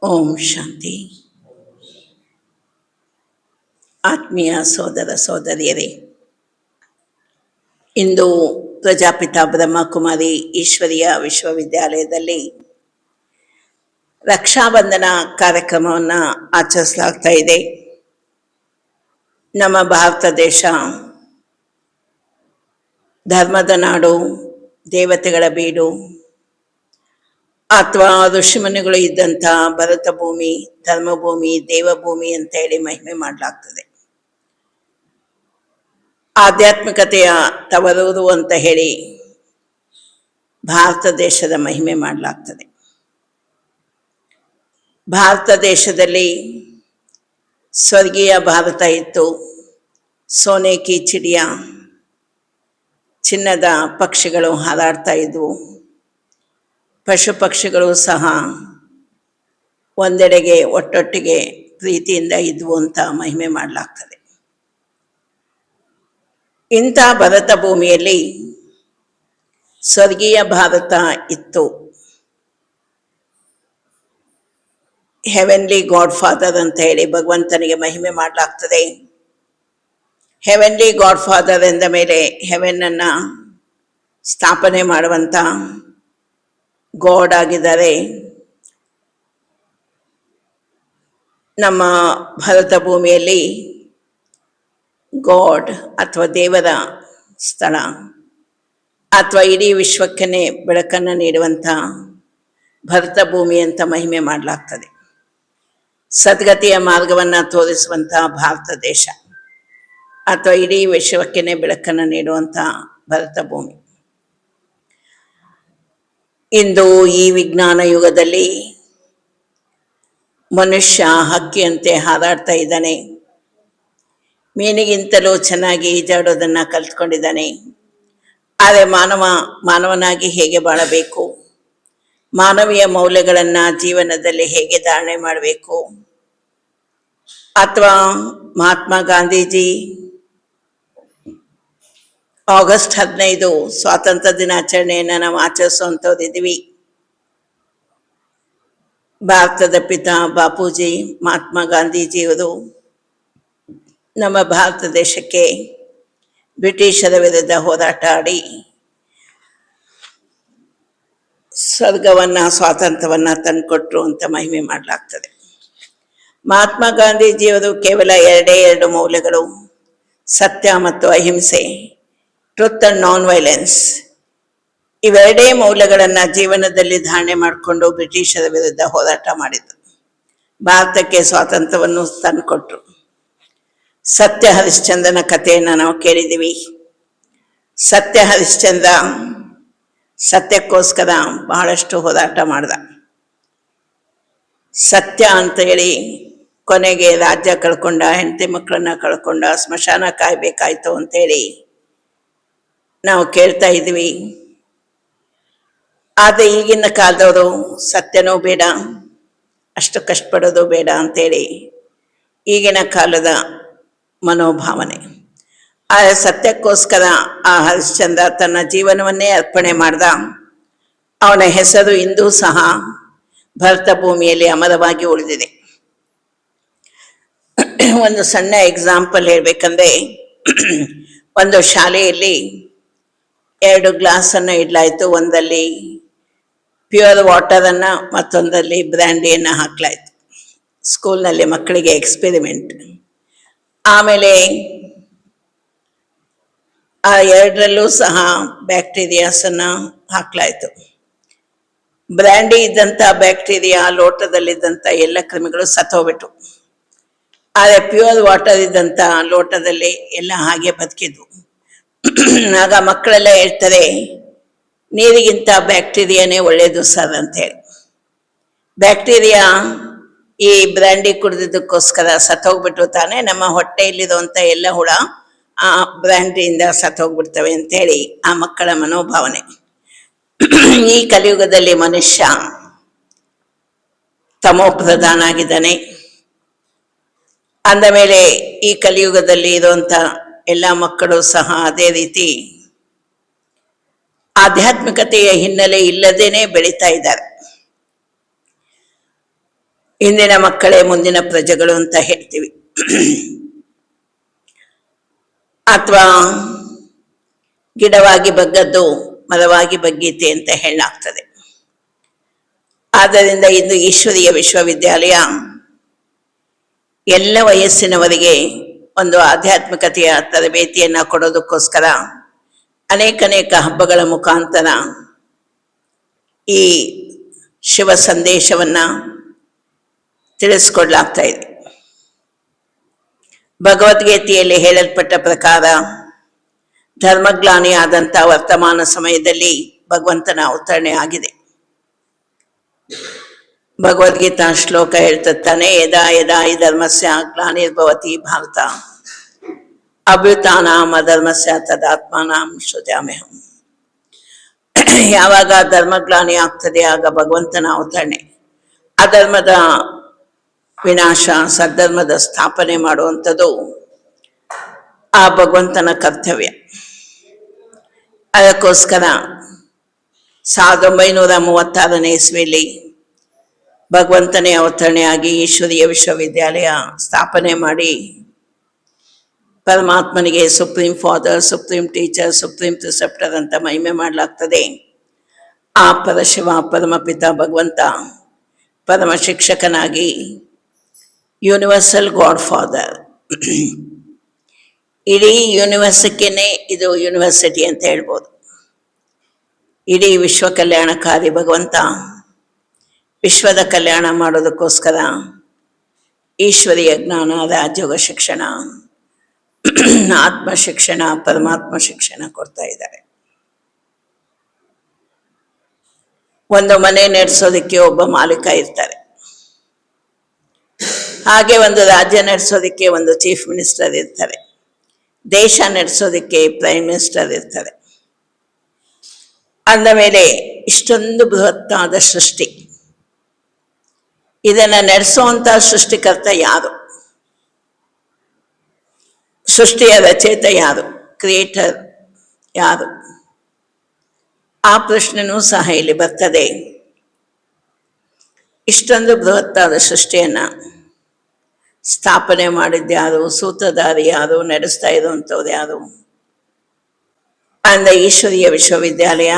ಓಂ ಶಾಂತಿ. ಆತ್ಮೀಯ ಸೋದರ ಸೋದರಿಯರೇ, ಇಂದು ಪ್ರಜಾಪಿತ ಬ್ರಹ್ಮಕುಮಾರಿ ಈಶ್ವರೀಯ ವಿಶ್ವವಿದ್ಯಾಲಯದಲ್ಲಿ ರಕ್ಷಾಬಂಧನ ಕಾರ್ಯಕ್ರಮವನ್ನು ಆಚರಿಸಲಾಗ್ತಾ ಇದೆ. ನಮ್ಮ ಭಾರತ ದೇಶ ಧರ್ಮದ ನಾಡು, ದೇವತೆಗಳ ಬೀಡು, ಅಥವಾ ಋಷಿಮುನಿಗಳು ಇದ್ದಂಥ ಭರತ ಭೂಮಿ, ಧರ್ಮಭೂಮಿ, ದೇವಭೂಮಿ ಅಂತ ಹೇಳಿ ಮಹಿಮೆ ಮಾಡಲಾಗ್ತದೆ. ಆಧ್ಯಾತ್ಮಿಕತೆಯ ತವರೂರು ಅಂತ ಹೇಳಿ ಭಾರತ ದೇಶದ ಮಹಿಮೆ ಮಾಡಲಾಗ್ತದೆ. ಭಾರತ ದೇಶದಲ್ಲಿ ಸ್ವರ್ಗೀಯ ಭಾರತ ಇತ್ತು. ಸೋನೆ ಕಿ ಚಿಡಿಯಾ, ಚಿನ್ನದ ಪಕ್ಷಿಗಳು ಹಾರಾಡ್ತಾ ಇದ್ವು. ಪಶು ಪಕ್ಷಿಗಳು ಸಹ ಒಂದೆಡೆಗೆ ಒಟ್ಟೊಟ್ಟಿಗೆ ಪ್ರೀತಿಯಿಂದ ಇದ್ವು ಅಂತ ಮಹಿಮೆ ಮಾಡಲಾಗ್ತದೆ. ಇಂಥ ಭರತ ಭೂಮಿಯಲ್ಲಿ ಸ್ವರ್ಗೀಯ ಭಾರತ ಇತ್ತು. ಹೆವೆನ್ಲಿ ಗಾಡ್ ಫಾದರ್ ಅಂತ ಹೇಳಿ ಭಗವಂತನಿಗೆ ಮಹಿಮೆ ಮಾಡಲಾಗ್ತದೆ. ಹೆವೆನ್ಲಿ ಗಾಡ್ ಫಾದರ್ ಎಂದ ಮೇಲೆ ಹೆವೆನನ್ನು ಸ್ಥಾಪನೆ ಮಾಡುವಂಥ ಗಾಡ್ ಆಗಿದ್ದಾರೆ. ನಮ್ಮ ಭಾರತ ಭೂಮಿಯಲ್ಲಿ ಗಾಡ್ ಅಥವಾ ದೇವರ ಸ್ಥಳ ಅಥವಾ ಇಡೀ ವಿಶ್ವಕ್ಕೇ ಬೆಳಕನ್ನು ನೀಡುವಂಥ ಭರತ ಭೂಮಿ ಅಂತ ಮಹಿಮೆ ಮಾಡಲಾಗ್ತದೆ. ಸದ್ಗತಿಯ ಮಾರ್ಗವನ್ನು ತೋರಿಸುವಂಥ ಭಾರತ ದೇಶ ಅಥವಾ ಇಡೀ ವಿಶ್ವಕ್ಕೇ ಬೆಳಕನ್ನು ನೀಡುವಂಥ ಭರತ ಭೂಮಿ. ಇಂದು ಈ ವಿಜ್ಞಾನ ಯುಗದಲ್ಲಿ ಮನುಷ್ಯ ಹಕ್ಕಿಯಂತೆ ಹಾರಾಡ್ತಾ ಇದ್ದಾನೆ. ಮೀನಿಗಿಂತಲೂ ಚೆನ್ನಾಗಿ ಈಜಾಡೋದನ್ನು ಕಲ್ತ್ಕೊಂಡಿದ್ದಾನೆ. ಆದರೆ ಮಾನವನಾಗಿ ಹೇಗೆ ಬಾಳಬೇಕು, ಮಾನವೀಯ ಮೌಲ್ಯಗಳನ್ನು ಜೀವನದಲ್ಲಿ ಹೇಗೆ ಧಾರಣೆ ಮಾಡಬೇಕು, ಅಥವಾ ಮಹಾತ್ಮ ಗಾಂಧೀಜಿ ಆಗಸ್ಟ್ 15 ಸ್ವಾತಂತ್ರ್ಯ ದಿನಾಚರಣೆಯನ್ನು ನಾವು ಆಚರಿಸುವಂಥವ್ರಿದ್ದೀವಿ. ಭಾರತದ ಪಿತ ಬಾಪೂಜಿ ಮಹಾತ್ಮ ಗಾಂಧೀಜಿಯವರು ನಮ್ಮ ಭಾರತ ದೇಶಕ್ಕೆ ಬ್ರಿಟಿಷರ ವಿರುದ್ಧ ಹೋರಾಟ ಆಡಿ ಸ್ವರ್ಗವನ್ನು, ಸ್ವಾತಂತ್ರ್ಯವನ್ನು ತಂದುಕೊಟ್ರು ಅಂತ ಮಹಿಮೆ ಮಾಡಲಾಗ್ತದೆ. ಮಹಾತ್ಮ ಗಾಂಧೀಜಿಯವರು ಕೇವಲ ಎರಡು ಮೌಲ್ಯಗಳು, ಸತ್ಯ ಮತ್ತು ಅಹಿಂಸೆ, ಟ್ರುತ್ ಅಂಡ್ ನಾನ್ ವೈಲೆನ್ಸ್, ಇವೆರಡೇ ಮೌಲ್ಯಗಳನ್ನು ಜೀವನದಲ್ಲಿ ಧಾರಣೆ ಮಾಡಿಕೊಂಡು ಬ್ರಿಟಿಷರ ವಿರುದ್ಧ ಹೋರಾಟ ಮಾಡಿದರು. ಭಾರತಕ್ಕೆ ಸ್ವಾತಂತ್ರ್ಯವನ್ನು ತಂದುಕೊಟ್ರು. ಸತ್ಯ ಹರಿಶ್ಚಂದ್ರನ ಕಥೆಯನ್ನು ನಾವು ಕೇಳಿದ್ದೀವಿ. ಸತ್ಯ ಹರಿಶ್ಚಂದ್ರ ಸತ್ಯಕ್ಕೋಸ್ಕರ ಬಹಳಷ್ಟು ಹೋರಾಟ ಮಾಡ್ದ. ಸತ್ಯ ಅಂತ ಹೇಳಿ ಕೊನೆಗೆ ರಾಜ್ಯ ಕಳ್ಕೊಂಡ, ಹೆಂಡತಿ ಮಕ್ಕಳನ್ನ ಕಳ್ಕೊಂಡ, ಸ್ಮಶಾನ ಕಾಯ್ಬೇಕಾಯ್ತು ಅಂತೇಳಿ ನಾವು ಕೇಳ್ತಾ ಇದ್ವಿ. ಆದರೆ ಈಗಿನ ಕಾಲದವರು ಸತ್ಯನೂ ಬೇಡ, ಅಷ್ಟು ಕಷ್ಟಪಡೋದು ಬೇಡ ಅಂತೇಳಿ ಈಗಿನ ಕಾಲದ ಮನೋಭಾವನೆ. ಆ ಸತ್ಯಕ್ಕೋಸ್ಕರ ಆ ಹರಿಶ್ಚಂದ್ರ ತನ್ನ ಜೀವನವನ್ನೇ ಅರ್ಪಣೆ ಮಾಡ್ದ. ಅವನ ಹೆಸರು ಇಂದೂ ಸಹ ಭರತ ಭೂಮಿಯಲ್ಲಿ ಅಮರವಾಗಿ ಉಳಿದಿದೆ. ಒಂದು ಸಣ್ಣ ಎಕ್ಸಾಂಪಲ್ ಹೇಳ್ಬೇಕಂದ್ರೆ, ಒಂದು ಶಾಲೆಯಲ್ಲಿ 2 ಗ್ಲಾಸನ್ನು ಇಡಲಾಯಿತು. ಒಂದಲ್ಲಿ ಪ್ಯೂರ್ ವಾಟರನ್ನು, ಮತ್ತೊಂದಲ್ಲಿ ಬ್ರ್ಯಾಂಡಿಯನ್ನು ಹಾಕಲಾಯಿತು. ಸ್ಕೂಲ್ನಲ್ಲಿ ಮಕ್ಕಳಿಗೆ ಎಕ್ಸ್ಪೆರಿಮೆಂಟ್. ಆಮೇಲೆ ಆ 2ರಲ್ಲೂ ಸಹ ಬ್ಯಾಕ್ಟೀರಿಯಾಸನ್ನು ಹಾಕಲಾಯಿತು. ಬ್ರ್ಯಾಂಡಿ ಇದ್ದಂಥ ಬ್ಯಾಕ್ಟೀರಿಯಾ, ಲೋಟದಲ್ಲಿದ್ದಂಥ ಎಲ್ಲ ಕ್ರಿಮಿಗಳು ಸತ್ತೋಗ್ಬಿಟ್ಟು, ಆದರೆ ಪ್ಯೂರ್ ವಾಟರ್ ಇದ್ದಂಥ ಲೋಟದಲ್ಲಿ ಎಲ್ಲ ಹಾಗೆ ಬದುಕಿದ್ವು. ಆಗ ಮಕ್ಕಳೆಲ್ಲ ಹೇಳ್ತಾರೆ, ನೀರಿಗಿಂತ ಬ್ಯಾಕ್ಟೀರಿಯಾನೇ ಒಳ್ಳೆಯದು ಸರ್ ಅಂತೇಳಿ. ಬ್ಯಾಕ್ಟೀರಿಯಾ ಈ ಬ್ರ್ಯಾಂಡಿ ಕುಡಿದಿದ್ದಕ್ಕೋಸ್ಕರ ಸತ್ತೋಗ್ಬಿಟ್ಟು ತಾನೇ ನಮ್ಮ ಹೊಟ್ಟೆಯಲ್ಲಿರುವಂಥ ಎಲ್ಲ ಹುಳ ಆ ಬ್ರ್ಯಾಂಡಿಯಿಂದ ಸತ್ತೋಗ್ಬಿಡ್ತವೆ ಅಂತೇಳಿ ಆ ಮಕ್ಕಳ ಮನೋಭಾವನೆ. ಈ ಕಲಿಯುಗದಲ್ಲಿ ಮನುಷ್ಯ ತಮೋಪ್ರಧಾನ ಆಗಿದ್ದಾನೆ. ಅಂದ ಮೇಲೆ ಈ ಕಲಿಯುಗದಲ್ಲಿ ಇರುವಂಥ ಎಲ್ಲ ಮಕ್ಕಳು ಸಹ ಅದೇ ರೀತಿ ಆಧ್ಯಾತ್ಮಿಕತೆಯ ಹಿನ್ನೆಲೆ ಇಲ್ಲದೇನೆ ಬೆಳೀತಾ ಇದ್ದಾರೆ. ಇಂದಿನ ಮಕ್ಕಳೇ ಮುಂದಿನ ಪ್ರಜೆಗಳು ಅಂತ ಹೇಳ್ತೀವಿ. ಅಥವಾ ಗಿಡವಾಗಿ ಬಗ್ಗದ್ದು ಮರವಾಗಿ ಬಗ್ಗೀತೆ ಅಂತ ಹೇಳಲಾಗ್ತದೆ. ಆದ್ದರಿಂದ ಇಂದು ಈಶ್ವರೀಯ ವಿಶ್ವವಿದ್ಯಾಲಯ ಎಲ್ಲ ವಯಸ್ಸಿನವರಿಗೆ ಒಂದು ಆಧ್ಯಾತ್ಮಿಕತೆಯ ತರಬೇತಿಯನ್ನ ಕೊಡೋದಕ್ಕೋಸ್ಕರ ಅನೇಕ ಹಬ್ಬಗಳ ಮುಖಾಂತರ ಈ ಶಿವ ಸಂದೇಶವನ್ನ ತಿಳಿಸ್ಕೊಡ್ಲಾಗ್ತಾ ಇದೆ. ಭಗವದ್ಗೀತೆಯಲ್ಲಿ ಹೇಳಲ್ಪಟ್ಟ ಪ್ರಕಾರ ಧರ್ಮಗ್ಲಾನಿ ಆದಂಥ ವರ್ತಮಾನ ಸಮಯದಲ್ಲಿ ಭಗವಂತನ ಅವತರಣೆ ಆಗಿದೆ. ಭಗವದ್ಗೀತಾ ಶ್ಲೋಕ ಹೇಳ್ತಾನೆ, ಯದಾ ಯದಾ ಈ ಧರ್ಮಸ್ಯ ಗ್ಲಾನಿರ್ಭವತಿ ಭಾರತ ಅಭ್ಯುತ್ಥಾನಾಂ ಅಧರ್ಮಸ್ಯ ತದಾತ್ಮಾನಾಂ ಸೃಜಾಮ್ಯಹಂ. ಯಾವಾಗ ಧರ್ಮಗ್ಲಾನಿ ಆಗ್ತದೆ ಆಗ ಭಗವಂತನ ಅವತರಣೆ. ಅಧರ್ಮದ ವಿನಾಶ, ಸದ್ಧರ್ಮದ ಸ್ಥಾಪನೆ ಮಾಡುವಂಥದ್ದು ಆ ಭಗವಂತನ ಕರ್ತವ್ಯ. ಅದಕ್ಕೋಸ್ಕರ 1936ನೇ ಇಸ್ವಿಯಲ್ಲಿ ಭಗವಂತನೇ ಅವತರಣೆಯಾಗಿ ಈಶ್ವರೀಯ ವಿಶ್ವವಿದ್ಯಾಲಯ ಸ್ಥಾಪನೆ ಮಾಡಿ ಪರಮಾತ್ಮನಿಗೆ supreme father, supreme teacher, supreme preceptor ಅಂತ ಮಹಿಮೆ ಮಾಡಲಾಗ್ತದೆ. ಆ ಪರಶಿವ ಪರಮಪಿತ ಭಗವಂತ ಪರಮ ಶಿಕ್ಷಕನಾಗಿ ಯೂನಿವರ್ಸಲ್ ಗಾಡ್ ಫಾದರ್, ಇಡೀ ಯೂನಿವರ್ಸಕ್ಕೇನೆ ಇದು ಯೂನಿವರ್ಸಿಟಿ ಅಂತ ಹೇಳ್ಬೋದು. ಇಡೀ ವಿಶ್ವ ಕಲ್ಯಾಣಕಾರಿ ಭಗವಂತ ವಿಶ್ವದ ಕಲ್ಯಾಣ ಮಾಡೋದಕ್ಕೋಸ್ಕರ ಈಶ್ವರೀಯ ಜ್ಞಾನ, ರಾಜಯೋಗ ಶಿಕ್ಷಣ, ಆತ್ಮ ಶಿಕ್ಷಣ, ಪರಮಾತ್ಮ ಶಿಕ್ಷಣ ಕೊಡ್ತಾ ಇದ್ದಾರೆ. ಒಂದು ಮನೆ ನಡೆಸೋದಕ್ಕೆ ಒಬ್ಬ ಮಾಲೀಕ ಇರ್ತಾರೆ. ಹಾಗೆ ಒಂದು ರಾಜ್ಯ ನಡೆಸೋದಕ್ಕೆ ಒಂದು ಚೀಫ್ ಮಿನಿಸ್ಟರ್ ಇರ್ತಾರೆ. ದೇಶ ನಡೆಸೋದಕ್ಕೆ ಪ್ರೈಮ್ ಮಿನಿಸ್ಟರ್ ಇರ್ತಾರೆ. ಅಂದ ಮೇಲೆ ಇಷ್ಟೊಂದು ಬೃಹತ್ತಾದ ಸೃಷ್ಟಿ, ಇದನ್ನ ನಡೆಸುವಂತ ಸೃಷ್ಟಿಕರ್ತ ಯಾರು? ಸೃಷ್ಟಿಯ ರಚಯಿತ ಯಾರು? ಕ್ರಿಯೇಟರ್ ಯಾರು? ಆ ಪ್ರಶ್ನೆನೂ ಸಹ ಇಲ್ಲಿ ಬರ್ತದೆ. ಇಷ್ಟೊಂದು ಬೃಹತ್ತಾದ ಸೃಷ್ಟಿಯನ್ನ ಸ್ಥಾಪನೆ ಮಾಡಿದ್ಯಾರು? ಸೂತ್ರಧಾರಿ ಯಾರು? ನಡೆಸ್ತಾ ಇರುವಂಥವ್ರು ಯಾರು? ಅಂದ ಈಶ್ವರೀಯ ವಿಶ್ವವಿದ್ಯಾಲಯ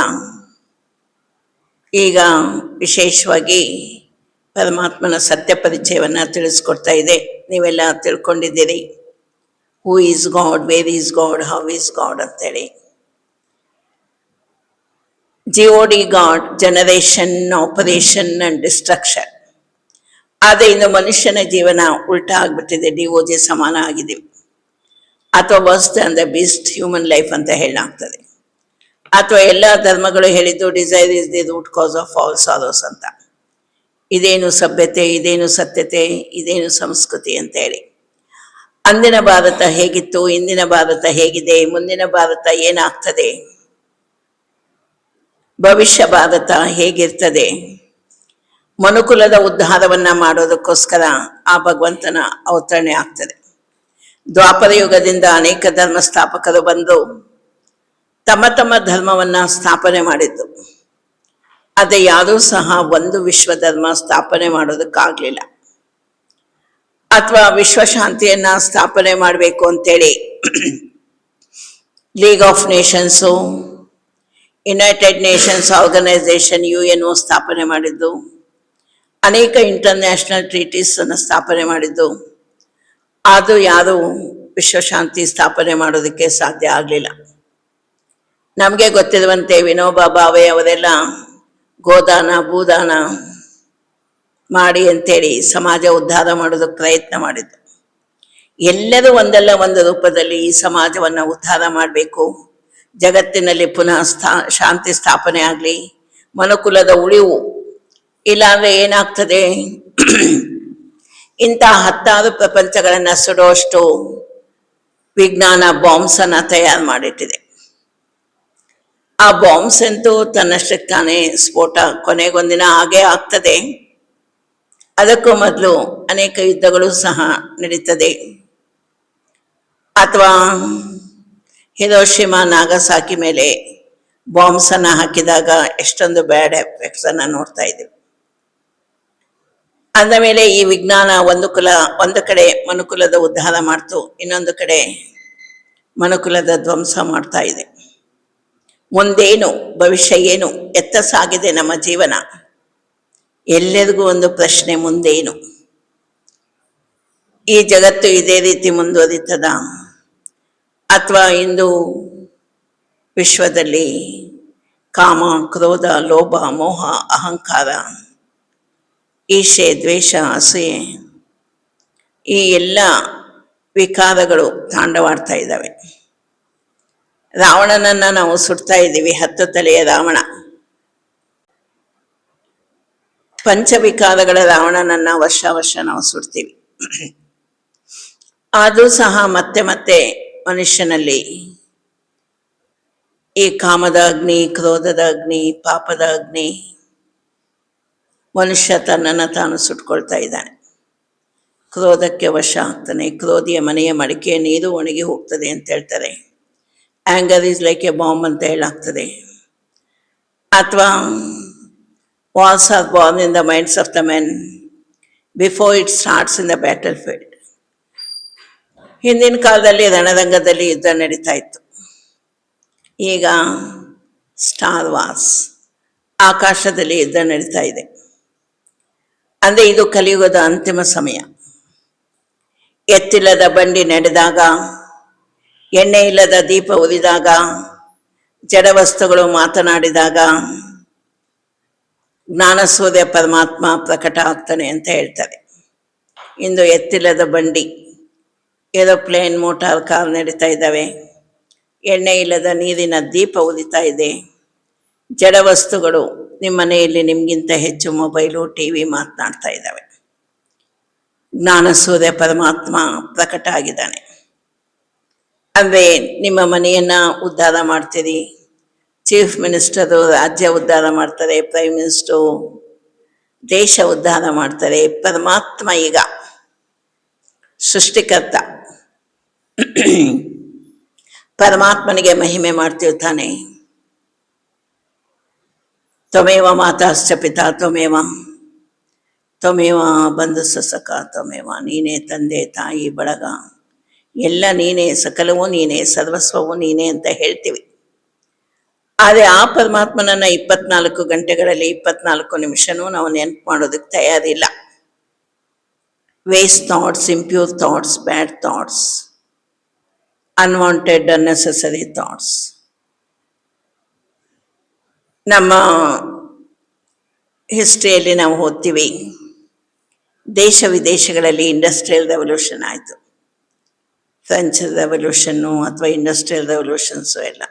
ಈಗ ವಿಶೇಷವಾಗಿ ಪರಮಾತ್ಮನ ಸತ್ಯ ಪರಿಚಯವನ್ನ ತಿಳಿಸ್ಕೊಡ್ತಾ ಇದೆ. ನೀವೆಲ್ಲ ತಿಳ್ಕೊಂಡಿದ್ದೀರಿ, who is God, where is God, how is God ಅಂತೇಳಿ. GOD God, generation, operation and destruction. ಆದರೆ ಇನ್ನು ಮನುಷ್ಯನ ಜೀವನ ಉಲ್ಟಾ ಆಗ್ಬಿಟ್ಟಿದೆ, DOJ ಸಮಾನ ಆಗಿದೆ. ಅಥವಾ worse than the beast human life ಅಂತ ಹೇಳಲಾಗ್ತದೆ. ಅಥವಾ ಎಲ್ಲ ಧರ್ಮಗಳು ಹೇಳಿದ್ದು desire is the root cause of all sorrows ಅಂತ. ಇದೇನು ಸಭ್ಯತೆ, ಇದೇನು ಸತ್ಯತೆ, ಇದೇನು ಸಂಸ್ಕೃತಿ ಅಂತ ಹೇಳಿ. ಅಂದಿನ ಭಾರತ ಹೇಗಿತ್ತು, ಇಂದಿನ ಭಾರತ ಹೇಗಿದೆ, ಮುಂದಿನ ಭಾರತ ಏನಾಗ್ತದೆ, ಭವಿಷ್ಯ ಭಾರತ ಹೇಗಿರ್ತದೆ, ಮನುಕುಲದ ಉದ್ಧಾರವನ್ನ ಮಾಡೋದಕ್ಕೋಸ್ಕರ ಆ ಭಗವಂತನ ಅವತರಣೆ ಆಗ್ತದೆ. ದ್ವಾಪರ ಯುಗದಿಂದ ಅನೇಕ ಧರ್ಮ ಸ್ಥಾಪಕರು ಬಂದು ತಮ್ಮ ತಮ್ಮ ಧರ್ಮವನ್ನ ಸ್ಥಾಪನೆ ಮಾಡಿದ್ದು. ಅದೇ ಯಾರೂ ಸಹ ಒಂದು ವಿಶ್ವ ಧರ್ಮ ಸ್ಥಾಪನೆ ಮಾಡೋದಕ್ಕಾಗ್ಲಿಲ್ಲ. ಅಥವಾ ವಿಶ್ವಶಾಂತಿಯನ್ನ ಸ್ಥಾಪನೆ ಮಾಡಬೇಕು ಅಂತೇಳಿ league of nations, united nations organisation UN ಸ್ಥಾಪನೆ ಮಾಡಿದ್ದು, ಅನೇಕ ಇಂಟರ್ನ್ಯಾಷನಲ್ ಟ್ರೀಟೀಸ್ ಅನ್ನು ಸ್ಥಾಪನೆ ಮಾಡಿದ್ದು. ಅದು ಯಾರು ವಿಶ್ವಶಾಂತಿ ಸ್ಥಾಪನೆ ಮಾಡೋದಕ್ಕೆ ಸಾಧ್ಯ ಆಗಲಿಲ್ಲ. ನಮಗೆ ಗೊತ್ತಿರುವಂತೆ ವಿನೋಬಾ ಭಾವೆ ಅವರೆಲ್ಲ ಗೋದಾನ, ಭೂದಾನ ಮಾಡಿ ಅಂತೇಳಿ ಸಮಾಜ ಉದ್ಧಾರ ಮಾಡೋದಕ್ಕೆ ಪ್ರಯತ್ನ ಮಾಡಿದ್ದು. ಎಲ್ಲರೂ ಒಂದಲ್ಲ ಒಂದು ರೂಪದಲ್ಲಿ ಈ ಸಮಾಜವನ್ನು ಉದ್ಧಾರ ಮಾಡಬೇಕು, ಜಗತ್ತಿನಲ್ಲಿ ಪುನಃ ಶಾಂತಿ ಸ್ಥಾಪನೆ ಆಗಲಿ, ಮನುಕುಲದ ಉಳಿವು. ಇಲ್ಲಾಂದ್ರೆ ಏನಾಗ್ತದೆ, ಇಂಥ 10 ಪ್ರಪಂಚಗಳನ್ನ ಸುಡೋಷ್ಟು ವಿಜ್ಞಾನ ಬಾಂಬ್ಸ್ ಅನ್ನ ತಯಾರು ಮಾಡಿಟ್ಟಿದೆ. ಆ ಬಾಂಬ್ಸ್ ಅಂತೂ ತನ್ನಷ್ಟಕ್ಕೆ ತಾನೇ ಸ್ಫೋಟ ಕೊನೆಗೊಂದಿನ ಹಾಗೆ ಆಗ್ತದೆ. ಅದಕ್ಕೂ ಮೊದಲು ಅನೇಕ ಯುದ್ಧಗಳು ಸಹ ನಡೀತದೆ. ಅಥವಾ ಹಿರೋಶಿಮಾ, ನಾಗಸಾಕಿ ಮೇಲೆ ಬಾಂಬ್ಸ್ ಅನ್ನ ಹಾಕಿದಾಗ ಎಷ್ಟೊಂದು ಬ್ಯಾಡ್ ಎಫೆಕ್ಟ್ಸ್ ಅನ್ನ ನೋಡ್ತಾ ಇದ್ದೀವಿ. ಅಂದ ಮೇಲೆ ಈ ವಿಜ್ಞಾನ ಒಂದು ಕಡೆ ಮನುಕುಲದ ಉದ್ಧಾರ ಮಾಡ್ತು, ಇನ್ನೊಂದು ಕಡೆ ಮನುಕುಲದ ಧ್ವಂಸ ಮಾಡ್ತಾ ಇದೆ. ಮುಂದೇನು, ಭವಿಷ್ಯ ಏನು, ಎತ್ತ ಸಾಗಿದೆ ನಮ್ಮ ಜೀವನ, ಎಲ್ಲರಿಗೂ ಒಂದು ಪ್ರಶ್ನೆ: ಮುಂದೇನು? ಈ ಜಗತ್ತು ಇದೇ ರೀತಿ ಮುಂದುವರಿತದ, ಅಥವಾ ಇಂದು ವಿಶ್ವದಲ್ಲಿ ಕಾಮ, ಕ್ರೋಧ, ಲೋಭ, ಮೋಹ, ಅಹಂಕಾರ, ಈರ್ಷೆ, ದ್ವೇಷ, ಅಸೂಯೆ, ಈ ಎಲ್ಲ ವಿಕಾರಗಳು ತಾಂಡವಾಡ್ತಾ ಇದ್ದಾವೆ. ರಾವಣನನ್ನ ನಾವು ಸುಡ್ತಾ ಇದ್ದೀವಿ, 10 ತಲೆಯ ರಾವಣ. ಪಂಚವಿಕಾರಗಳ ರಾವಣನನ್ನ ವರ್ಷ ನಾವು ಸುಡ್ತೀವಿ. ಆದರೂ ಸಹ ಮತ್ತೆ ಮತ್ತೆ ಮನುಷ್ಯನಲ್ಲಿ ಈ ಕಾಮದ ಅಗ್ನಿ, ಕ್ರೋಧದ ಅಗ್ನಿ, ಪಾಪದ ಅಗ್ನಿ, ಮನುಷ್ಯ ತನ್ನನ್ನು ತಾನು ಸುಟ್ಕೊಳ್ತಾ ಇದ್ದಾನೆ. ಕ್ರೋಧಕ್ಕೆ ವಶ ಆಗ್ತಾನೆ. ಕ್ರೋಧಿಯ ಮನೆಯ ಮಡಿಕೆ ನೀರು ಒಣಗಿ ಹೋಗ್ತದೆ ಅಂತ ಹೇಳ್ತಾರೆ. Anger is like A bomb ಅಂತ ಹೇಳಾಗ್ತದೆ. ಅಥವಾ wars are born in the minds of the men before it starts in the battle field. ಹಿಂದಿನ ಕಾಲದಲ್ಲಿ ರಣರಂಗದಲ್ಲಿ ಯುದ್ಧ ನಡೀತಾ ಇತ್ತು. ಈಗ ಸ್ಟಾರ್ ವಾರ್ಸ್, ಆಕಾಶದಲ್ಲಿ ಯುದ್ಧ ನಡೀತಾ ಇದೆ. ಅಂದ್ರೆ ಇದು ಕಲಿಯುಗದ ಅಂತಿಮ ಸಮಯ. ಎತ್ತಿಲ್ಲದ ಬಂಡಿ ನಡೆದಾಗ, ಎಣ್ಣೆ ಇಲ್ಲದ ದೀಪ ಉರಿದಾಗ, ಜಡ ವಸ್ತುಗಳು ಮಾತನಾಡಿದಾಗ ಜ್ಞಾನಸೂರ್ಯ ಪರಮಾತ್ಮ ಪ್ರಕಟ ಆಗ್ತಾನೆ ಅಂತ ಹೇಳ್ತಾರೆ. ಇಂದು ಎತ್ತಿಲ್ಲದ ಬಂಡಿ, ಏರೋಪ್ಲೇನ್, ಮೋಟಾರ್ ಕಾರ್ ನಡೀತಾ ಇದ್ದಾವೆ. ಎಣ್ಣೆ ಇಲ್ಲದ ನೀರಿನ ದೀಪ ಉರಿತಾ ಇದೆ. ಜಡ ವಸ್ತುಗಳು ನಿಮ್ಮ ಮನೆಯಲ್ಲಿ ನಿಮ್ಗಿಂತ ಹೆಚ್ಚು ಮೊಬೈಲು, ಟಿವಿ ಮಾತನಾಡ್ತಾ ಇದ್ದಾವೆ. ಜ್ಞಾನಸೂರ್ಯ ಪರಮಾತ್ಮ ಪ್ರಕಟ ಆಗಿದ್ದಾನೆ. ಅಂದ್ರೆ ನಿಮ್ಮ ಮನೆಯನ್ನ ಉದ್ಧಾರ ಮಾಡ್ತೀರಿ. ಚೀಫ್ ಮಿನಿಸ್ಟರು ರಾಜ್ಯ ಉದ್ಧಾರ ಮಾಡ್ತಾರೆ, ಪ್ರೈಮ್ ಮಿನಿಸ್ಟರು ದೇಶ ಉದ್ಧಾರ ಮಾಡ್ತಾರೆ. ಪರಮಾತ್ಮ ಈಗ ಸೃಷ್ಟಿಕರ್ತ. ಪರಮಾತ್ಮನಿಗೆ ಮಹಿಮೆ ಮಾಡ್ತೀವಿ ತಾನೆ. ತ್ವಮೇವ ಮಾತಾಶ್ಚ ಪಿತಾ ತ್ವಮೇವ ತ್ವಮೇವ ಬಂಧು ಸಖ ತ್ವಮೇವ. ನೀನೇ ತಂದೆ, ತಾಯಿ, ಬಳಗ, ಎಲ್ಲ ನೀನೇ, ಸಕಲವೂ ನೀನೇ, ಸರ್ವಸ್ವವೂ ನೀನೇ ಅಂತ ಹೇಳ್ತೀವಿ. ಆದರೆ ಆ ಪರಮಾತ್ಮನನ್ನ 24 ಗಂಟೆಗಳಲ್ಲಿ 24 ನಿಮಿಷನೂ ನಾವು ನೆನಪು ಮಾಡೋದಕ್ಕೆ ತಯಾರಿಲ್ಲ. ವೇಸ್ಟ್ ಥಾಟ್ಸ್, ಇಂಪ್ಯೂರ್ ಥಾಟ್ಸ್, ಬ್ಯಾಡ್ ಥಾಟ್ಸ್, ಅನ್ವಾಂಟೆಡ್ ಅನ್ನೆಸೆಸರಿ ಥಾಟ್ಸ್. ನಮ್ಮ ಹಿಸ್ಟ್ರಿಯಲ್ಲಿ ನಾವು ಓದ್ತೀವಿ, ದೇಶ ವಿದೇಶಗಳಲ್ಲಿ ಇಂಡಸ್ಟ್ರಿಯಲ್ ರೆವಲ್ಯೂಷನ್ ಆಯಿತು. ಫ್ರೆಂಚ್ ರೆವಲ್ಯೂಷನ್ನು ಅಥವಾ ಇಂಡಸ್ಟ್ರಿಯಲ್ ರೆವಲ್ಯೂಷನ್ಸು ಎಲ್ಲ.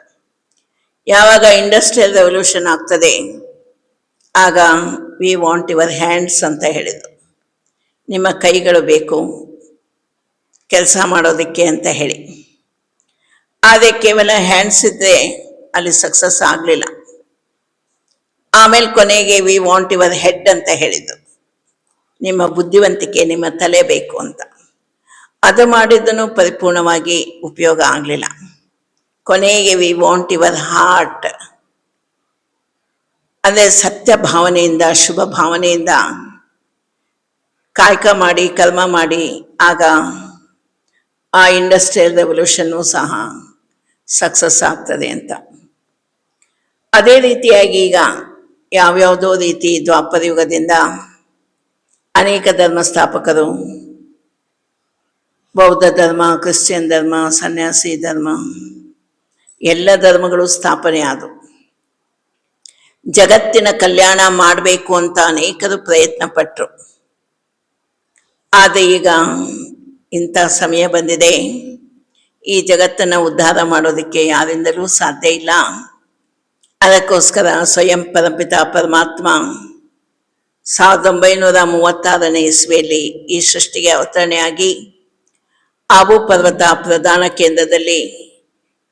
ಯಾವಾಗ ಇಂಡಸ್ಟ್ರಿಯಲ್ ರೆವಲ್ಯೂಷನ್ ಆಗ್ತದೆ, ಆಗ ವಿ ವಾಂಟ್ ಯುವರ್ ಹ್ಯಾಂಡ್ಸ್ ಅಂತ ಹೇಳಿದರು. ನಿಮ್ಮ ಕೈಗಳು ಬೇಕು ಕೆಲಸ ಮಾಡೋದಕ್ಕೆ ಅಂತ ಹೇಳಿ. ಆದರೆ ಕೇವಲ ಹ್ಯಾಂಡ್ಸ್ ಇದ್ದರೆ ಅಲ್ಲಿ ಸಕ್ಸಸ್ ಆಗಲಿಲ್ಲ. ಆಮೇಲೆ ಕೊನೆಗೆ ವಿ ವಾಂಟ್ ಯುವರ್ ಹೆಡ್ ಅಂತ ಹೇಳಿದ್ದು. ನಿಮ್ಮ ಬುದ್ಧಿವಂತಿಕೆ, ನಿಮ್ಮ ತಲೆ ಬೇಕು ಅಂತ. ಅದು ಮಾಡಿದ್ದನು ಪರಿಪೂರ್ಣವಾಗಿ ಉಪಯೋಗ ಆಗಲಿಲ್ಲ. ಕೊನೆಗೆ ವಿ ವಾಂಟ್ ಯುವರ್ ಹಾರ್ಟ್, ಅಂದರೆ ಸತ್ಯ ಭಾವನೆಯಿಂದ, ಶುಭ ಭಾವನೆಯಿಂದ ಕಾಯಕ ಮಾಡಿ, ಕರ್ಮ ಮಾಡಿ, ಆಗ ಆ ಇಂಡಸ್ಟ್ರಿಯಲ್ ರೆವಲ್ಯೂಷನ್ನು ಸಹ ಸಕ್ಸಸ್ ಆಗ್ತದೆ ಅಂತ. ಅದೇ ರೀತಿಯಾಗಿ ಈಗ ಯಾವ್ಯಾವುದೋ ರೀತಿ ದ್ವಾಪರ ಯುಗದಿಂದ ಅನೇಕ ಧರ್ಮ ಸ್ಥಾಪಕರು, ಬೌದ್ಧ ಧರ್ಮ, ಕ್ರಿಶ್ಚಿಯನ್ ಧರ್ಮ, ಸನ್ಯಾಸಿ ಧರ್ಮ, ಎಲ್ಲ ಧರ್ಮಗಳು ಸ್ಥಾಪನೆ ಆದವು. ಜಗತ್ತಿನ ಕಲ್ಯಾಣ ಮಾಡಬೇಕು ಅಂತ ಅನೇಕರು ಪ್ರಯತ್ನ ಪಟ್ಟರು. ಆದರೆ ಈಗ ಇಂಥ ಸಮಯ ಬಂದಿದೆ, ಈ ಜಗತ್ತನ್ನು ಉದ್ಧಾರ ಮಾಡೋದಕ್ಕೆ ಯಾರಿಂದಲೂ ಸಾಧ್ಯ ಇಲ್ಲ. ಅದಕ್ಕೋಸ್ಕರ ಸ್ವಯಂ ಪರಪಿತ ಪರಮಾತ್ಮ 1936ನೇ ಇಸ್ವಿಯಲ್ಲಿ ಈ ಸೃಷ್ಟಿಗೆ ಅವತರಣೆಯಾಗಿ ಆಬು ಪರ್ವತ ಪ್ರಧಾನ ಕೇಂದ್ರದಲ್ಲಿ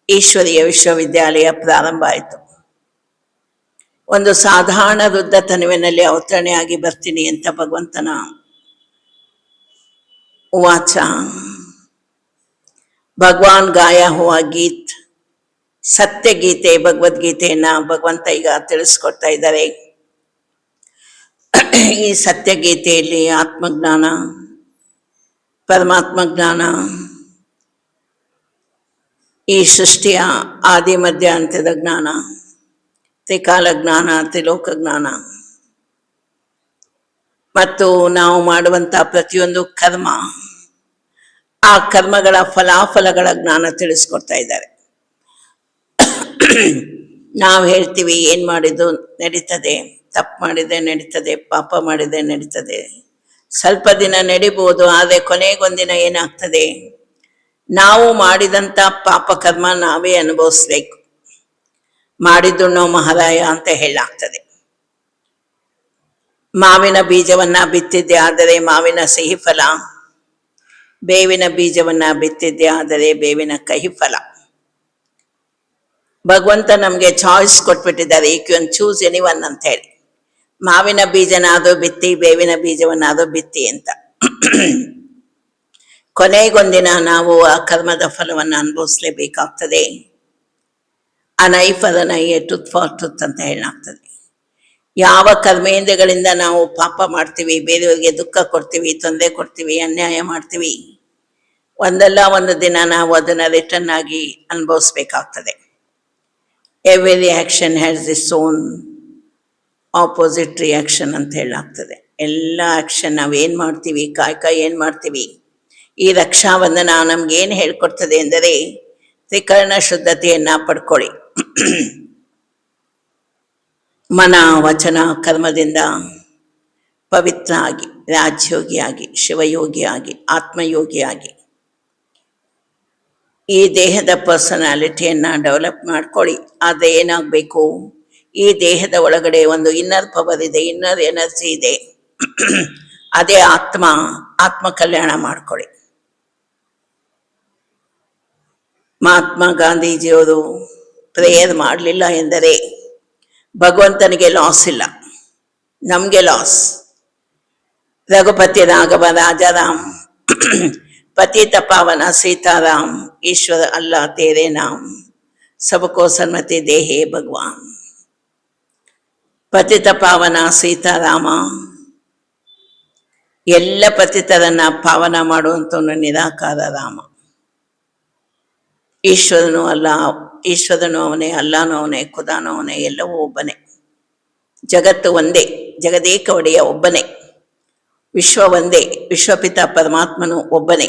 ಈಶ್ವರೀಯ ವಿಶ್ವವಿದ್ಯಾಲಯ ಪ್ರಾರಂಭ ಆಯಿತು. ಒಂದು ಸಾಧಾರಣ ವೃದ್ಧ ತನುವಿನಲ್ಲಿ ಅವತರಣೆಯಾಗಿ ಬರ್ತೀನಿ ಅಂತ ಭಗವಂತನ ಉವಾಚ. ಭಗವಾನ್ ಗಾಯ ಹುವ ಗೀತ್, ಸತ್ಯ ಗೀತೆ, ಭಗವದ್ಗೀತೆಯನ್ನ ಭಗವಂತ ಈಗ ತಿಳಿಸ್ಕೊಡ್ತಾ ಇದ್ದಾರೆ. ಈ ಸತ್ಯಗೀತೆಯಲ್ಲಿ ಆತ್ಮಜ್ಞಾನ, ಪರಮಾತ್ಮ ಜ್ಞಾನ, ಈ ಸೃಷ್ಟಿಯ ಆದಿ ಮಧ್ಯ ಅಂತ್ಯದ ಜ್ಞಾನ, ತ್ರಿಕಾಲ ಜ್ಞಾನ, ತ್ರಿಲೋಕ ಜ್ಞಾನ ಮತ್ತು ನಾವು ಮಾಡುವಂಥ ಪ್ರತಿಯೊಂದು ಕರ್ಮ, ಆ ಕರ್ಮಗಳ ಫಲಾಫಲಗಳ ಜ್ಞಾನ ತಿಳಿಸ್ಕೊಡ್ತಾ ಇದ್ದಾರೆ. ನಾವು ಹೇಳ್ತೀವಿ ಏನು ಮಾಡಿದ್ದು ನಡೀತದೆ, ತಪ್ಪು ಮಾಡಿದೆ ನಡೀತದೆ, ಪಾಪ ಮಾಡಿದೆ ನಡೀತದೆ, ಸ್ವಲ್ಪ ದಿನ ನಡಿಬೋದು, ಆದರೆ ಕೊನೆಗೊಂದಿನ ಏನಾಗ್ತದೆ, ನಾವು ಮಾಡಿದಂಥ ಪಾಪ ಕರ್ಮ ನಾವೇ ಅನುಭವಿಸ್ಬೇಕು, ಮಾಡಿದ್ದು ನಾವು ಮಹಾರಾಯ ಅಂತ ಹೇಳಾಗ್ತದೆ. ಮಾವಿನ ಬೀಜವನ್ನ ಬಿತ್ತಿದ್ದೆ ಆದರೆ ಮಾವಿನ ಸಿಹಿ ಫಲ, ಬೇವಿನ ಬೀಜವನ್ನ ಬಿತ್ತಿದ್ದೆ ಆದರೆ ಬೇವಿನ ಕಹಿ ಫಲ. ಭಗವಂತ ನಮಗೆ ಚಾಯ್ಸ್ ಕೊಟ್ಬಿಟ್ಟಿದ್ದಾರೆ, ಯು ಕ್ಯಾನ್ ಚೂಸ್ ಎನಿವನ್ ಅಂತ ಹೇಳಿ. ಮಾವಿನ ಬೀಜನಾದರೂ ಬಿತ್ತಿ, ಬೇವಿನ ಬೀಜವನ್ನಾದರೂ ಬಿತ್ತಿ ಅಂತ. ಕೊನೆಗೊಂದಿನ ನಾವು ಆ ಕರ್ಮದ ಫಲವನ್ನು ಅನುಭವಿಸ್ಲೇಬೇಕಾಗ್ತದೆ. ಅನೈ ಫಾರ್ ಅನೈ, ಟುತ್ ಫಾರ್ ಟುತ್ ಅಂತ ಹೇಳಾಗ್ತದೆ. ಯಾವ ಕರ್ಮೇಂದ್ರಗಳಿಂದ ನಾವು ಪಾಪ ಮಾಡ್ತೀವಿ, ಬೇರೆಯವರಿಗೆ ದುಃಖ ಕೊಡ್ತೀವಿ, ತೊಂದರೆ ಕೊಡ್ತೀವಿ, ಅನ್ಯಾಯ ಮಾಡ್ತೀವಿ, ಒಂದಲ್ಲ ಒಂದು ದಿನ ನಾವು ಅದನ್ನು ರಿಟರ್ನ್ ಆಗಿ ಅನುಭವಿಸ್ಬೇಕಾಗ್ತದೆ. Every reaction has its own opposite reaction ಅಂತ ಹೇಳಾಗ್ತದೆ. ಎಲ್ಲ ಆಕ್ಷನ್ ನಾವೇನು ಮಾಡ್ತೀವಿ, ಕಾಯಕ ಏನು ಮಾಡ್ತೀವಿ, ಈ ರಕ್ಷಾಬಂಧನ ನಮ್ಗೇನು ಹೇಳ್ಕೊಡ್ತದೆ ಎಂದರೆ ತ್ರಿಕರಣ ಶುದ್ಧತೆಯನ್ನ ಪಡ್ಕೊಳ್ಳಿ. ಮನ ವಚನ ಕರ್ಮದಿಂದ ಪವಿತ್ರ ಆಗಿ, ರಾಜಯೋಗಿಯಾಗಿ, ಶಿವಯೋಗಿಯಾಗಿ, ಆತ್ಮಯೋಗಿಯಾಗಿ ಈ ದೇಹದ ಪರ್ಸನಾಲಿಟಿಯನ್ನ ಡೆವಲಪ್ ಮಾಡ್ಕೊಳ್ಳಿ. ಆದರೆ ಏನಾಗಬೇಕು, ಈ ದೇಹದ ಒಳಗಡೆ ಒಂದು ಇನ್ನರ್ ಪವರ್ ಇದೆ, ಇನ್ನರ್ ಎನರ್ಜಿ ಇದೆ, ಅದೇ ಆತ್ಮ. ಆತ್ಮ ಕಲ್ಯಾಣ ಮಾಡ್ಕೊಳ್ಳಿ. ಮಹಾತ್ಮ ಗಾಂಧೀಜಿಯವರು ಪ್ರೇಯರ್ ಮಾಡಲಿಲ್ಲ ಎಂದರೆ ಭಗವಂತನಿಗೆ ಲಾಸ್ ಇಲ್ಲ, ನಮಗೆ ಲಾಸ್. ರಘುಪತಿ ರಾಘವ ರಾಜಾರಾಮ್, ಪತಿತ ಪಾವನ ಸೀತಾರಾಮ್, ಈಶ್ವರ ಅಲ್ಲ ತೇರೆ ನಾಮ್, ಸಬಕೋ ಸನ್ಮತಿ ದೇಹೇ ಭಗವಾನ್. ಪತಿತ ಪಾವನ ಸೀತಾರಾಮ, ಎಲ್ಲ ಪತಿತರನ್ನ ಪಾವನ ಮಾಡುವಂತವನು ನಿರಾಕಾರ ರಾಮ. ಈಶ್ವರನು ಅಲ್ಲ, ಈಶ್ವರನು ಅವನೇ, ಅಲ್ಲಾನು ಅವನೇ, ಖುದಾನು ಅವನೇ, ಎಲ್ಲವೂ ಒಬ್ಬನೇ. ಜಗತ್ತು ಒಂದೇ, ಜಗದೇಕ ಒಡೆಯ ಒಬ್ಬನೇ. ವಿಶ್ವ ಒಂದೇ, ವಿಶ್ವಪಿತ ಪರಮಾತ್ಮನು ಒಬ್ಬನೇ.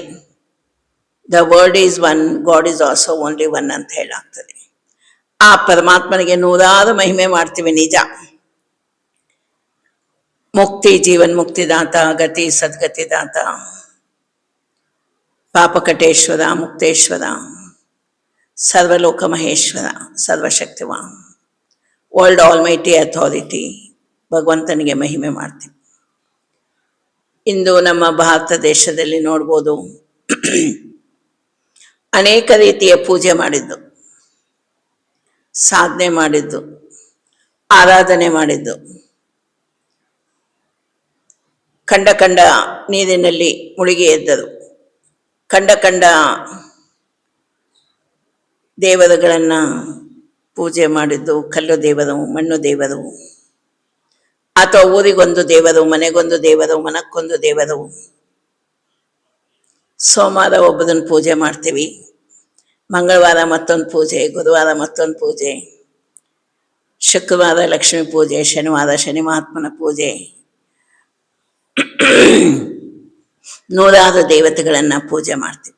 The word is one, god is also only one ಅಂತ ಹೇಳಾಗ್ತದೆ. ಆ ಪರಮಾತ್ಮನಿಗೆ ನೂರಾರು ಮಹಿಮೆ ಮಾಡ್ತೀವಿ ನಿಜ. ಮುಕ್ತಿ, ಜೀವನ್ ಮುಕ್ತಿದಾತ, ಗತಿ ಸದ್ಗತಿದಾತ, ಪಾಪಕಟೇಶ್ವರ, ಮುಕ್ತೇಶ್ವರ, ಸರ್ವಲೋಕ ಮಹೇಶ್ವರ, ಸರ್ವಶಕ್ತಿವಾನ್, ವರ್ಲ್ಡ್ ಆಲ್ಮೈಟಿ ಅಥಾರಿಟಿ, ಭಗವಂತನಿಗೆ ಮಹಿಮೆ ಮಾಡ್ತೀವಿ. ಇಂದು ನಮ್ಮ ಭಾರತ ದೇಶದಲ್ಲಿ ನೋಡ್ಬೋದು, ಅನೇಕ ರೀತಿಯ ಪೂಜೆ ಮಾಡಿದ್ದು, ಸಾಧನೆ ಮಾಡಿದ್ದು, ಆರಾಧನೆ ಮಾಡಿದ್ದು, ಕಂಡ ಕಂಡ ನೀರಿನಲ್ಲಿ ಮುಳುಗಿ ಎದ್ದರು, ಕಂಡ ಕಂಡ ದೇವರುಗಳನ್ನು ಪೂಜೆ ಮಾಡಿದ್ದು, ಕಲ್ಲು ದೇವರು, ಮಣ್ಣು ದೇವರು, ಅಥವಾ ಊರಿಗೊಂದು ದೇವರು, ಮನೆಗೊಂದು ದೇವರು, ಮನಕ್ಕೊಂದು ದೇವರು. ಸೋಮವಾರ ಒಬ್ಬದನ್ನು ಪೂಜೆ ಮಾಡ್ತೀವಿ, ಮಂಗಳವಾರ ಮತ್ತೊಂದು ಪೂಜೆ, ಗುರುವಾರ ಮತ್ತೊಂದು ಪೂಜೆ, ಶುಕ್ರವಾರ ಲಕ್ಷ್ಮೀ ಪೂಜೆ, ಶನಿವಾರ ಶನಿ ಮಹಾತ್ಮನ ಪೂಜೆ, ನೂರಾರು ದೇವತೆಗಳನ್ನು ಪೂಜೆ ಮಾಡ್ತೀವಿ.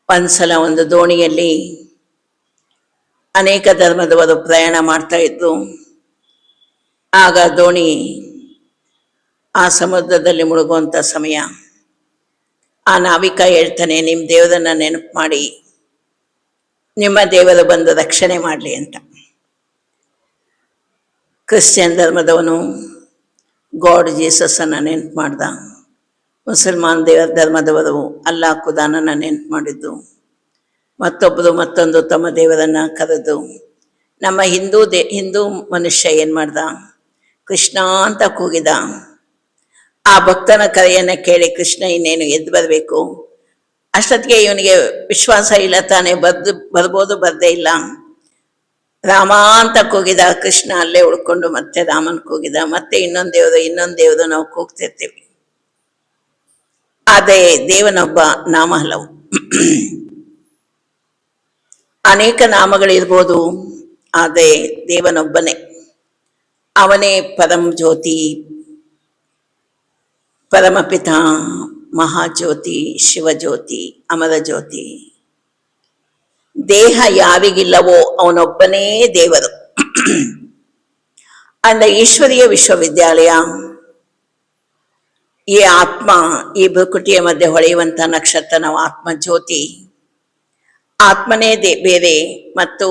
ಒಂದ್ಸಲ ಒಂದು ದೋಣಿಯಲ್ಲಿ ಅನೇಕ ಧರ್ಮದವರು ಪ್ರಯಾಣ ಮಾಡ್ತಾ ಇದ್ರು. ಆಗ ದೋಣಿ ಆ ಸಮುದ್ರದಲ್ಲಿ ಮುಳುಗುವಂಥ ಸಮಯ. ಆ ನಾವಿಕ ಹೇಳ್ತಾನೆ, ನಿಮ್ಮ ದೇವರನ್ನ ನೆನಪು ಮಾಡಿ, ನಿಮ್ಮ ದೇವರು ಬಂದು ರಕ್ಷಣೆ ಮಾಡಲಿ ಅಂತ. ಕ್ರಿಶ್ಚಿಯನ್ ಧರ್ಮದವನು ಗಾಡ್ ಜೀಸಸ್ಸನ್ನು ನೆನಪು ಮಾಡ್ದ. ಮುಸಲ್ಮಾನ್ ಧರ್ಮದವರು ಅಲ್ಲಾ ಖುದಾನನ್ನ ನೆನಪು ಮಾಡಿದ್ದು. ಮತ್ತೊಬ್ಬರು ಮತ್ತೊಂದು ತಮ್ಮ ದೇವರನ್ನ ಕರೆದು. ನಮ್ಮ ಹಿಂದೂ ಮನುಷ್ಯ ಏನು ಮಾಡ್ದ, ಕೃಷ್ಣ ಅಂತ ಕೂಗಿದ. ಆ ಭಕ್ತನ ಕರೆಯನ್ನು ಕೇಳಿ ಕೃಷ್ಣ ಇನ್ನೇನು ಎದ್ದು ಬರಬೇಕು. ಅಷ್ಟೊತ್ತಿಗೆ ಇವನಿಗೆ ವಿಶ್ವಾಸ ಇಲ್ಲ ತಾನೆ, ಬರ್ಬೋದು, ಬರದೇ ಇಲ್ಲ. ರಾಮ ಅಂತ ಕೂಗಿದ ಕೃಷ್ಣ ಅಲ್ಲೇ ಉಳ್ಕೊಂಡು ಮತ್ತೆ ರಾಮನ್ ಕೂಗಿದ, ಮತ್ತೆ ಇನ್ನೊಂದ್ ದೇವ್ರು ನಾವು ಕೂಗ್ತಿರ್ತೀವಿ. ಅದೇ ದೇವನೊಬ್ಬ ನಾಮ ಹಲವು. ಅನೇಕ ನಾಮಗಳಿರ್ಬೋದು, ಆದರೆ ದೇವನೊಬ್ಬನೇ. ಅವನೇ ಪರಂ ಜ್ಯೋತಿ, ಪರಮಪಿತ, ಮಹಾಜ್ಯೋತಿ, ಶಿವಜ್ಯೋತಿ, ಅಮರ ಜ್ಯೋತಿ. ದೇಹ ಯಾರಿಗಿಲ್ಲವೋ ಅವನೊಬ್ಬನೇ ದೇವರು. ಅಂದ ಈಶ್ವರೀಯ ವಿಶ್ವವಿದ್ಯಾಲಯ, ಈ ಆತ್ಮ, ಈ ಭ್ರುಕುಟಿಯ ಮಧ್ಯೆ ಹೊಳೆಯುವಂತ ನಕ್ಷತ್ರ ನಾವು ಆತ್ಮ ಜ್ಯೋತಿ. ಆತ್ಮನೇ ಬೇರೆ ಮತ್ತು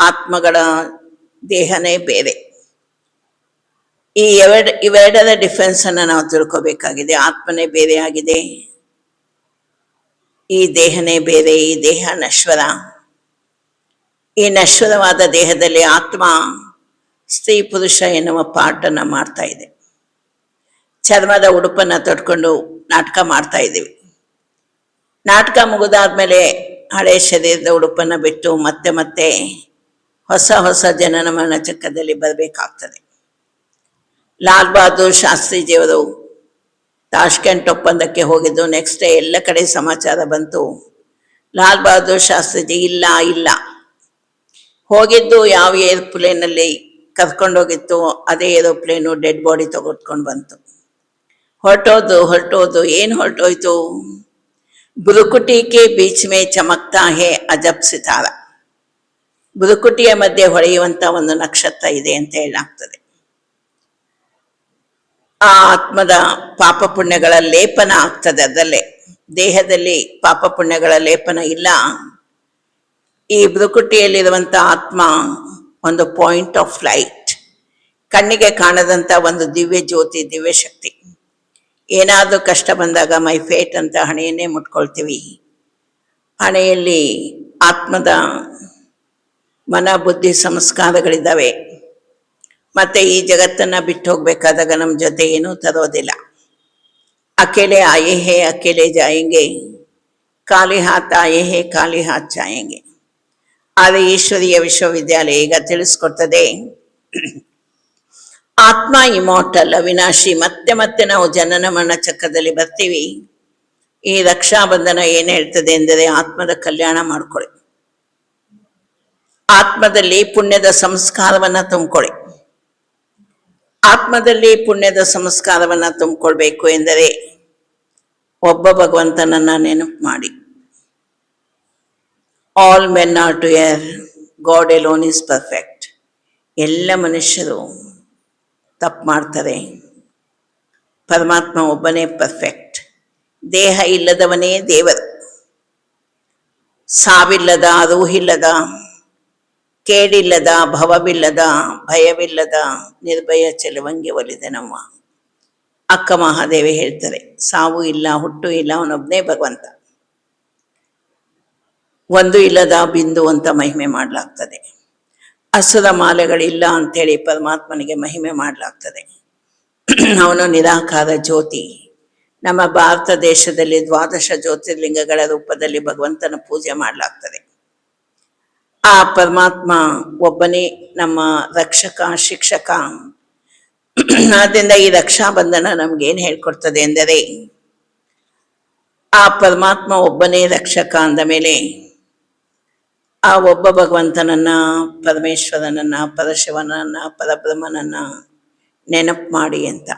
ಆತ್ಮಗಳ ದೇಹನೇ ಬೇರೆ. ಇವೆರಡರ ಡಿಫರೆನ್ಸ್ ಅನ್ನ ನಾವು ತಿಳ್ಕೋಬೇಕಾಗಿದೆ. ಆತ್ಮನೇ ಬೇರೆ ಆಗಿದೆ, ಈ ದೇಹನೇ ಬೇರೆ. ಈ ದೇಹ ನಶ್ವರ. ಈ ನಶ್ವರವಾದ ದೇಹದಲ್ಲಿ ಆತ್ಮ ಸ್ತ್ರೀ ಪುರುಷ ಎನ್ನುವ ಪಾಠನ ಮಾಡ್ತಾ ಇದೆ. ಚರ್ಮದ ಉಡುಪನ್ನ ತೊಟ್ಕೊಂಡು ನಾಟಕ ಮಾಡ್ತಾ ಇದ್ದೀವಿ. ನಾಟಕ ಮುಗಿದಾದ್ಮೇಲೆ ಹಳೆ ಶರೀರದ ಉಡುಪನ್ನ ಬಿಟ್ಟು ಮತ್ತೆ ಮತ್ತೆ ಹೊಸ ಹೊಸ ಜನನ ಮರಣ ಚಕ್ರದಲ್ಲಿ ಬರಬೇಕಾಗ್ತದೆ. ಲಾಲ್ ಬಹದ್ದೂರ್ ಶಾಸ್ತ್ರೀಜಿಯವರು ತಾಷ್ಕೆಂಟ್ ಒಪ್ಪಂದಕ್ಕೆ ಹೋಗಿದ್ದು. ನೆಕ್ಸ್ಟ್ ಡೇ ಎಲ್ಲ ಕಡೆ ಸಮಾಚಾರ ಬಂತು, ಲಾಲ್ ಬಹದ್ದೂರ್ ಶಾಸ್ತ್ರೀಜಿ ಇಲ್ಲ. ಹೋಗಿದ್ದು ಯಾವ ಏರೋಪ್ಲೇನಲ್ಲಿ ಕರ್ಕೊಂಡೋಗಿತ್ತು, ಅದೇ ಏರೋಪ್ಲೇನು ಡೆಡ್ ಬಾಡಿ ತಗೊಟ್ಕೊಂಡು ಬಂತು. ಹೊರಟೋದು ಏನು ಹೊರಟೋಯ್ತು? ಬುರುಕುಟಿ ಕೆ ಬೀಚ್ ಮೇ ಚಮಕ್ತಾ ಹೇ ಅಜಬ್ ಸಿತಾರ. ಬುರುಕುಟಿಯ ಮಧ್ಯೆ ಹೊಳೆಯುವಂತ ಒಂದು ನಕ್ಷತ್ರ ಇದೆ ಅಂತ ಹೇಳಲಾಗ್ತದೆ. ಆ ಆತ್ಮದ ಪಾಪ ಪುಣ್ಯಗಳ ಲೇಪನ ಆಗ್ತದೆ ಅದರಲ್ಲೇ. ದೇಹದಲ್ಲಿ ಪಾಪ ಪುಣ್ಯಗಳ ಲೇಪನ ಇಲ್ಲ. ಈ ಬೃಕುಟಿಯಲ್ಲಿರುವಂತ ಆತ್ಮ ಒಂದು ಪಾಯಿಂಟ್ ಆಫ್ ಲೈಟ್, ಕಣ್ಣಿಗೆ ಕಾಣದಂತ ಒಂದು ದಿವ್ಯ ಜ್ಯೋತಿ, ದಿವ್ಯ ಶಕ್ತಿ. ಏನಾದ್ರೂ ಕಷ್ಟ ಬಂದಾಗ ಮೈ ಫೇಟ್ ಅಂತ ಹಣೆಯನ್ನೇ ಮುಟ್ಕೊಳ್ತೀವಿ. ಹಣೆಯಲ್ಲಿ ಆತ್ಮದ ಮನ ಬುದ್ಧಿ ಸಂಸ್ಕಾರಗಳಿದ್ದಾವೆ. ಮತ್ತೆ ಈ ಜಗತ್ತನ್ನ ಬಿಟ್ಟು ಹೋಗ್ಬೇಕಾದಾಗ ನಮ್ಮ ಜೊತೆ ಏನೂ ತರೋದಿಲ್ಲ. ಅಕೇಲೆ ಆಯೇ ಹೇ ಅಕೇಲೆ ಜಾಯೆಂಗೆ, ಖಾಲಿ ಹಾತ್ ಆಯೇ ಹೇ ಖಾಲಿ ಹಾತ್ ಜಾಯೆಂಗೆ. ಆದರೆ ಈಶ್ವರೀಯ ವಿಶ್ವವಿದ್ಯಾಲಯ ಈಗ ತಿಳಿಸ್ಕೊಡ್ತದೆ, ಆತ್ಮ ಇಮಾರ್ಟಲ್, ಅವಿನಾಶಿ. ಮತ್ತೆ ಮತ್ತೆ ನಾವು ಜನನ ಮರಣ ಚಕ್ರದಲ್ಲಿ ಬರ್ತೀವಿ. ಈ ರಕ್ಷಾಬಂಧನ ಏನ್ ಹೇಳ್ತದೆ ಎಂದರೆ, ಆತ್ಮದ ಕಲ್ಯಾಣ ಮಾಡ್ಕೊಳ್ಳಿ, ಆತ್ಮದಲ್ಲಿ ಪುಣ್ಯದ ಸಂಸ್ಕಾರವನ್ನ ತುಂಬಿಕೊಳ್ಳಿ. ಆತ್ಮದಲ್ಲಿ ಪುಣ್ಯದ ಸಂಸ್ಕಾರವನ್ನ ತುಂಬಿಕೊಳ್ಬೇಕು ಎಂದರೆ ಒಬ್ಬ ಭಗವಂತನನ್ನ ನೆನಪು ಮಾಡಿ. All men are to err, God alone is perfect. ಎಲ್ಲ ಮನುಷ್ಯರು ತಪ್ಪು ಮಾಡ್ತಾರೆ, ಪರಮಾತ್ಮ ಒಬ್ಬನೇ ಪರ್ಫೆಕ್ಟ್. ದೇಹ ಇಲ್ಲದವನೇ ದೇವರು. ಸಾವಿಲ್ಲದ, ರೂಹಿಲ್ಲದ, ಕೇಡಿಲ್ಲದ, ಭವವಿಲ್ಲದ, ಭಯವಿಲ್ಲದ ನಿರ್ಭಯ ಚೆಲುವಂಗೆ ಒಲಿದೆ ನಮ್ಮ ಅಕ್ಕ ಮಹಾದೇವಿ ಹೇಳ್ತಾರೆ. ಸಾವು ಇಲ್ಲ, ಹುಟ್ಟು ಇಲ್ಲ, ಅವನೊಬ್ಬನೇ ಭಗವಂತ. ಒಂದು ಇಲ್ಲದ ಬಿಂದು ಅಂತ ಮಹಿಮೆ ಮಾಡಲಾಗ್ತದೆ. ಅಸುರ ಮಾಲೆಗಳಿಲ್ಲ ಅಂತೇಳಿ ಪರಮಾತ್ಮನಿಗೆ ಮಹಿಮೆ ಮಾಡಲಾಗ್ತದೆ. ಅವನು ನಿರಾಕಾರ ಜ್ಯೋತಿ. ನಮ್ಮ ಭಾರತ ದೇಶದಲ್ಲಿ 12 ಜ್ಯೋತಿರ್ಲಿಂಗಗಳ ರೂಪದಲ್ಲಿ ಭಗವಂತನ ಪೂಜೆ ಮಾಡಲಾಗ್ತದೆ. ಆ ಪರಮಾತ್ಮ ಒಬ್ಬನೇ ನಮ್ಮ ರಕ್ಷಕ, ಶಿಕ್ಷಕ. ಆದ್ದರಿಂದ ಈ ರಕ್ಷಾಬಂಧನ ನಮ್ಗೇನು ಹೇಳ್ಕೊಡ್ತದೆ ಎಂದರೆ, ಆ ಪರಮಾತ್ಮ ಒಬ್ಬನೇ ರಕ್ಷಕ ಅಂದ ಮೇಲೆ ಆ ಒಬ್ಬ ಭಗವಂತನನ್ನ, ಪರಮೇಶ್ವರನನ್ನ, ಪರಶಿವನನ್ನ, ಪರಬ್ರಹ್ಮನನ್ನ ನೆನಪು ಮಾಡಿ ಅಂತ.